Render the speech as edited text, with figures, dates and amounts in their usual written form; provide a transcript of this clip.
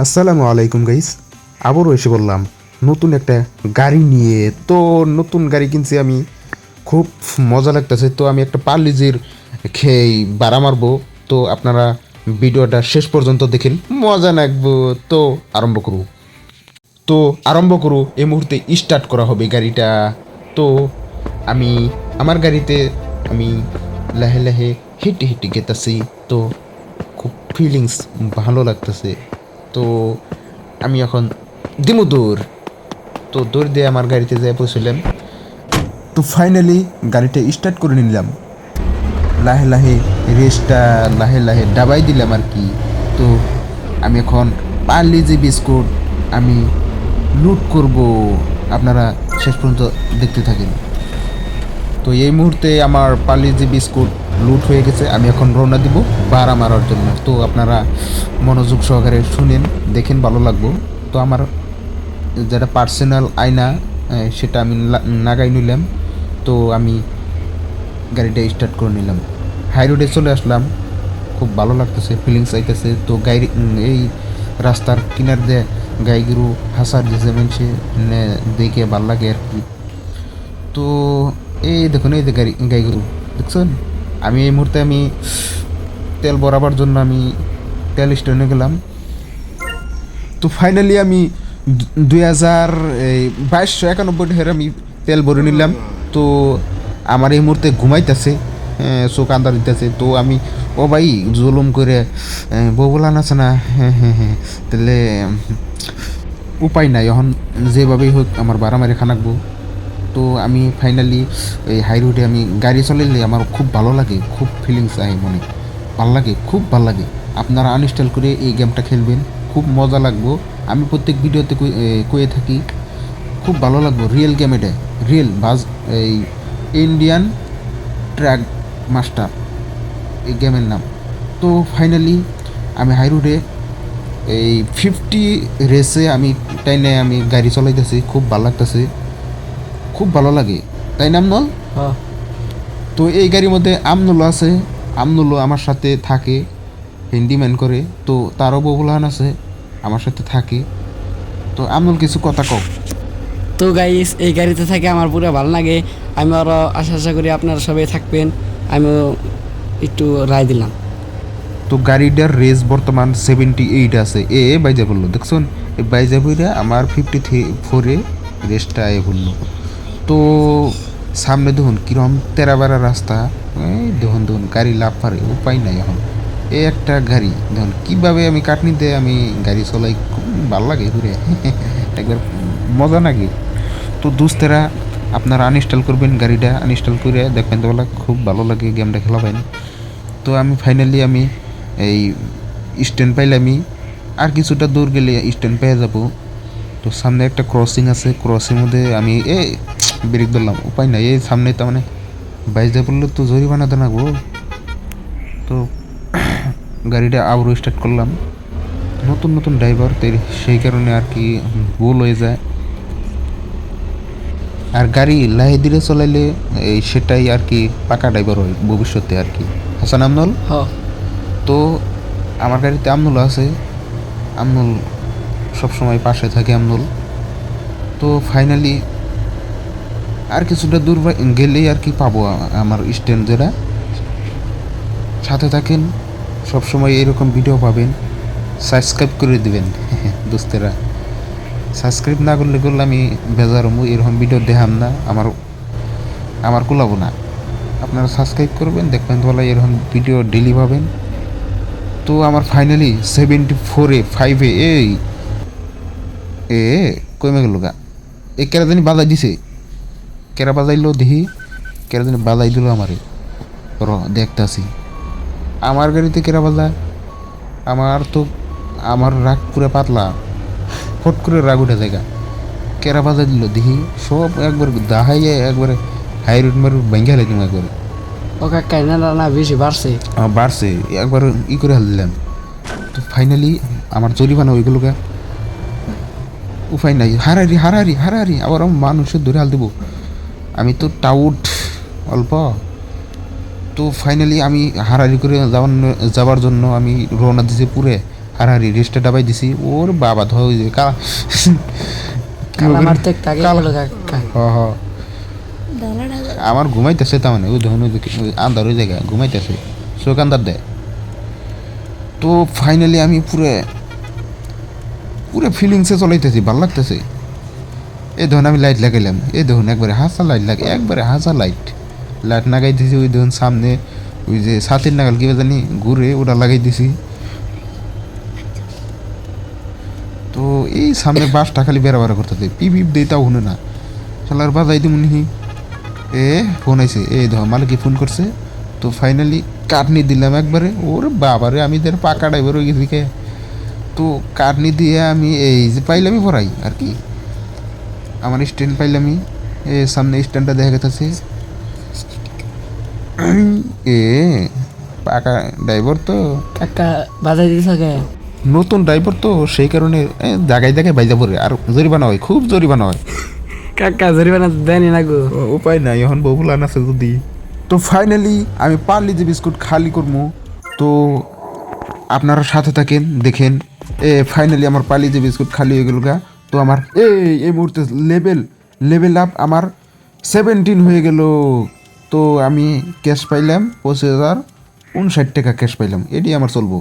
আসসালামু আলাইকুম গাইস, আবারও এসে বললাম নতুন একটা গাড়ি নিয়ে। তো নতুন গাড়ি কিনছি আমি, খুব মজা লাগতেছে। তো আমি একটা পার্লিজির খেয়ে বাড়া মারবো। তো আপনারা ভিডিওটা শেষ পর্যন্ত দেখেন, মজা লাগবো। তো আরম্ভ করু তো আরম্ভ করু এই মুহূর্তে স্টার্ট করা হবে গাড়িটা। তো আমি আমার গাড়িতে আমি লাহে লাহে হেঁটে হেঁটে গেতাছি। তো খুব ফিলিংস ভালো লাগতেছে। তো আমি এখন দিমু দৌড়। তো দৌড় দিয়ে আমার গাড়িতে যেয়ে পৌঁছলাম। তো ফাইনালি গাড়িটা স্টার্ট করে নিলাম, লাহে লাহে রেসটা লাহে লাহে ডাবাই দিলাম আর কি। তো আমি এখন পার্লিজি বিস্কুট আমি লুট করব, আপনারা শেষ পর্যন্ত দেখতে থাকেন। তো এই মুহূর্তে আমার পার্লিজি বিস্কুট লুট হয়ে গেছে। আমি এখন রওনা দিব বাড়া মারার জন্য। তো আপনারা মনোযোগ সহকারে শুনেন, দেখেন, ভালো লাগবো। তো আমার যেটা পার্সোনাল আয়না, সেটা আমি লাগাই নিলাম। তো আমি গাড়িটা স্টার্ট করে নিলাম, হাই রোডে চলে আসলাম। খুব ভালো লাগতেছে, ফিলিংস আইতেছে। তো গাড়ি এই রাস্তার কিনার দিয়ে গাইগুরু হাসার দিয়েছে মানুষে, দেখে ভাল লাগে আর কি। তো এই দেখুন, এই যে গাইগুরু দেখছেন। আমি এই মুহূর্তে আমি তেল ভরাবার জন্য আমি তেল স্টেশনে গেলাম। তো ফাইনালি আমি 2291 টাকার আমি তেল ভরে নিলাম। তো আমার এই মুহূর্তে ঘুমাইতেছে, চোখ আন্দার দিতেছে। তো আমি, ও ভাই জুলুম করে বউ বলান আছে না, হ্যাঁ হ্যাঁ হ্যাঁ, তাহলে উপায় নাই, এখন যেভাবেই হোক আমার বাড়ামারি খানাকবো। তো আমি ফাইনালি এই হাই রোডে আমি গাড়ি চালাইলে আমার খুব ভালো লাগে, খুব ফিলিংস আয় মনে, ভালো লাগে, খুব ভালো লাগে। আপনারা আনইনস্টল করে এই গেমটা খেলবেন, খুব মজা লাগবো। আমি প্রত্যেক ভিডিওতে কয়ে থাকি, খুব ভালো লাগবো। রিয়েল গেম, এটা রিয়েল বাজ, এই ইন্ডিয়ান ট্র্যাক মাস্টার এই গেমের নাম। তো ফাইনালি আমি হাই রোডে এই 50 রেসে আমি টাইনে আমি গাড়ি চালাইতেছি, খুব ভালো লাগতেছে, খুব ভালো লাগে, তাই না আমনুল? হ্যাঁ। তো এই গাড়ির মধ্যে আমনুল আছে, আমনুলও আমার সাথে থাকে, হ্যান্ডিম্যান করে। তো তারও বউলান আছে, আমার সাথে থাকে। তো আমনুল কিছু কথা কও। তো গাইস, এই গাড়িতে থাকে আমার পুরো ভালো লাগে। আমি আরও আশা করি আপনারা সবাই থাকবেন। আমিও একটু রায় দিলাম। তো গাড়িটার রেস বর্তমান 78 আছে। বাইজা বললো দেখছেন, এই বাইজা বইরা আমার 54-এ রেসটা বললো। তো সামনে দেখুন কিরম তেরাবারা রাস্তা, এই দেখুন দেখুন গাড়ি লাভ পারে, উপায় নাই এখন। এই একটা গাড়ি দেখুন কীভাবে আমি কাটনিতে আমি গাড়ি চলাই, খুব ভালো লাগে ঘুরে একবার মজা লাগে। তো দুস্তেরা আপনারা আনইনস্টল করবেন, গাড়িটা আনইনস্টল করে দেখবেন, তো খুব ভালো লাগে গেমটা খেলাবেন। তো আমি ফাইনালি আমি এই স্ট্যান্ড পাইলামই, আর কিছুটা দূর গেলে স্ট্যান্ড পেয়ে যাব। তো সামনে একটা ক্রসিং আছে, ক্রসিং মধ্যে আমি ব্রেক ধরলাম, উপায় নাই, এই সামনে তার মানে বাইরে পড়লে তো জরিমানা দেনা গো। তো গাড়িটা আবার স্টার্ট করলাম, নতুন নতুন ড্রাইভার, সেই কারণে আর কি ভুল হয়ে যায়। আর গাড়ি লাহে ধীরে চলাইলে এই সেটাই আর কি পাকা ড্রাইভার হয় ভবিষ্যতে আর কি। হাসান আমনুল। হ্যাঁ। তো আমার গাড়িতে আমনুল আছে, আমনুল সবসময় পাশে থাকে আমনুল। তো ফাইনালি আর কিছুটা দূর গেলেই আর কি পাবো আমার স্ট্যান্ড, যেটা সাথে থাকেন সবসময় এরকম ভিডিও পাবেন। সাবস্ক্রাইব করে দিবেন দোস্তেরা, সাবস্ক্রাইব না করলে আমি বেজার হবো, এরকম ভিডিও দেখাম না, আমার কুলাবো না। আপনারা সাবস্ক্রাইব করবেন, দেখবেন বলা এরকম ভিডিও ডেলি পাবেন। তো আমার ফাইনালি 74-5 এই কমে গেল গা। এ কেরা জানি বাজাই দিছে, কেরা বাজাইলো দেখি, কেরা জানি বাজাই দিল আমারে, দেখতাছি আমার গাড়িতে কেরা বাজায়। আমার রাগ পুরো পাতলা, ফট করে রাগ উঠে জায়গা, কেরা বাজাই দিল দেখি, সব একবার দাহাইয়ে একবারে হাই রুট মারুট ভেঙে হেলে দিলাম একবারে। ও কাকা, না বেশি বাড়ছে। বাড়ছে, একবার করে দিলাম। তো ফাইনালি আমার জরিমানা ওইগুলোকে উপায় নাই, হারাহারি আবার আমার মানুষের ধরে হাল দেবো, আমি তো টাউট অল্প। তো ফাইনালি আমি হারাহারি করে যাওয়ার জন্য আমি রওনা দিয়েছি পুরে হারাহারি রেস্টে ডাবাই দিছি ওর বাবা ধর ওই যে কালা মারতে একটা আগে গেল কাকা। হ আমার ঘুমাইতেছে তার মানে ওই ধরুন ওই আন্দার ওই জায়গায় ঘুমাইতেছে চোখ আন্দার দেয়। তো ফাইনালি আমি পুরো ফিলিংসে চলাইতেছি, ভালো লাগতেছে। এই ধরুন আমি লাইট লাগাইলাম, এই ধরুন একবারে হাসা লাইট লাগে, একবারে হাসা লাইট লাগাই দিছি। ওই ধরুন সামনে ওই যে ছাতির নাগাল কী জানি ঘুরে ওটা লাগাই দিছি। তো এই সামনে বাসটা খালি বেড়া করতেছে, পিপ দিয়ে তাও শুনে না, শালার বাজাই দিমু নিহি। ফোন আইছে, এই ধর মালিকে ফোন করছে। তো ফাইনালি কাটনি দিলাম একবারে, ওর বাবারে আমি তার পাকা ড্রাইভার হয়ে গেছি কে। তো কাটনি দিয়ে আমি এই যে পাইলামই পড়াই আর কি, আমার স্ট্যান্ড পাইলামই, সামনে স্ট্যান্ডটা দেখা গেছে। পাকা ড্রাইভার তো, কাকা বাজাই দিছ কে? নতুন ড্রাইভার তো সেই কারণে জায়গায় বাইজা পড়ে, আর জরিমানা হয়, খুব জরিমানা হয়। কাকা জরিমানা দেয়নি না গো। উপায় নাই, এখন বহুলান আছে যদি। তো ফাইনালি আমি পারলি যে বিস্কুট খালি করবো, তো আপনারা সাথে থাকেন দেখেন। ফাইনালি আমার পারলি যে বিস্কুট খালি হয়ে গেল গা। তো আমার এই মুহূর্তে লেভেল আপ আমার 17 হয়ে গেল। তো আমি ক্যাশ পাইলাম 25,059 টাকা ক্যাশ পাইলাম, এটি আমার চলবো।